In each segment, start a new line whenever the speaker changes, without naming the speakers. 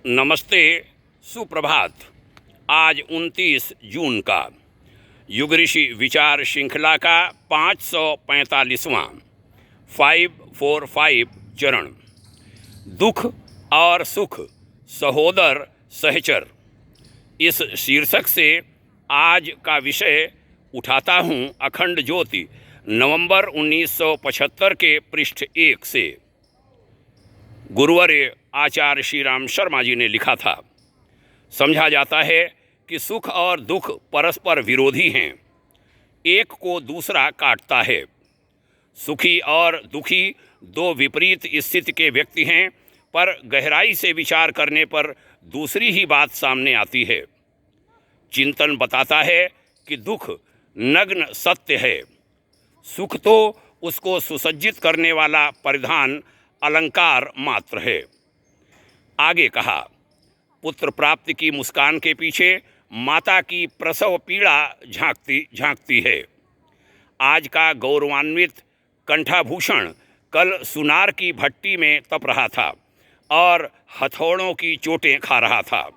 नमस्ते, सुप्रभात। आज 29 जून का युग ऋषि विचार श्रृंखला का 545वां 545 चरण, दुख और सुख सहोदर सहचर, इस शीर्षक से आज का विषय उठाता हूँ। अखंड ज्योति, नवंबर 1975 के पृष्ठ 1 से। गुरुवर्य आचार्य श्री राम शर्मा जी ने लिखा था, समझा जाता है कि सुख और दुख परस्पर विरोधी हैं, एक को दूसरा काटता है। सुखी और दुखी दो विपरीत स्थिति के व्यक्ति हैं, पर गहराई से विचार करने पर दूसरी ही बात सामने आती है। चिंतन बताता है कि दुख नग्न सत्य है, सुख तो उसको सुसज्जित करने वाला परिधान अलंकार मात्र है। आगे कहा, पुत्र प्राप्ति की मुस्कान के पीछे माता की प्रसव पीड़ा झांकती है। आज का गौरवान्वित कंठाभूषण कल सुनार की भट्टी में तप रहा था और हथौड़ों की चोटें खा रहा था।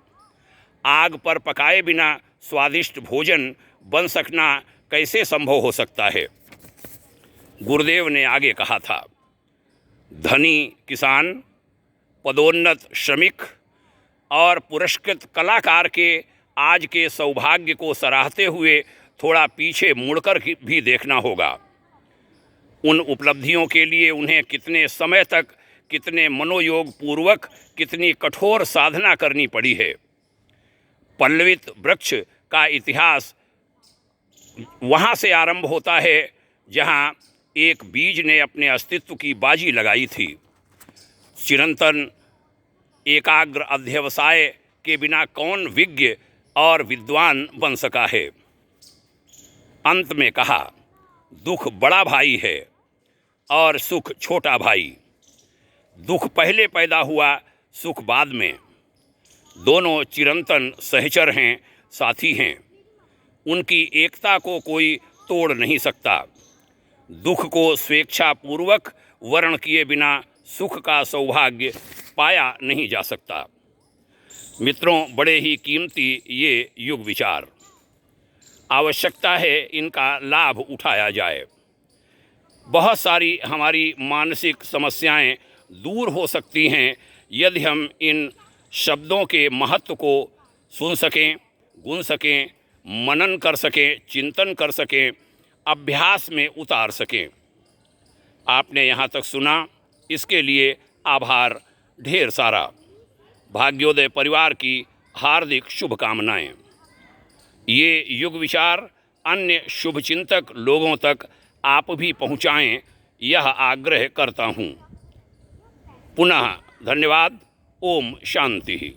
आग पर पकाए बिना स्वादिष्ट भोजन बन सकना कैसे संभव हो सकता है। गुरुदेव ने आगे कहा था, धनी किसान, पदोन्नत श्रमिक और पुरस्कृत कलाकार के आज के सौभाग्य को सराहते हुए थोड़ा पीछे मुड़कर भी देखना होगा। उन उपलब्धियों के लिए उन्हें कितने समय तक, कितने मनोयोग पूर्वक, कितनी कठोर साधना करनी पड़ी है। पल्लवित वृक्ष का इतिहास वहाँ से आरंभ होता है जहाँ एक बीज ने अपने अस्तित्व की बाजी लगाई थी। चिरंतन एकाग्र अध्यवसाय के बिना कौन विज्ञ और विद्वान बन सका है। अंत में कहा, दुख बड़ा भाई है और सुख छोटा भाई। दुख पहले पैदा हुआ, सुख बाद में। दोनों चिरंतन सहचर हैं, साथी हैं। उनकी एकता को कोई तोड़ नहीं सकता। दुख को स्वेच्छापूर्वक वर्ण किए बिना सुख का सौभाग्य पाया नहीं जा सकता। मित्रों, बड़े ही कीमती ये युग विचार, आवश्यकता है इनका लाभ उठाया जाए। बहुत सारी हमारी मानसिक समस्याएं दूर हो सकती हैं यदि हम इन शब्दों के महत्व को सुन सकें, गुन सकें, मनन कर सकें, चिंतन कर सकें, अभ्यास में उतार सकें। आपने यहाँ तक सुना, इसके लिए आभार ढेर सारा। भाग्योदय परिवार की हार्दिक शुभकामनाएं। ये युग विचार अन्य शुभचिंतक लोगों तक आप भी पहुँचाएं, यह आग्रह करता हूँ। पुनः धन्यवाद। ओम शांति।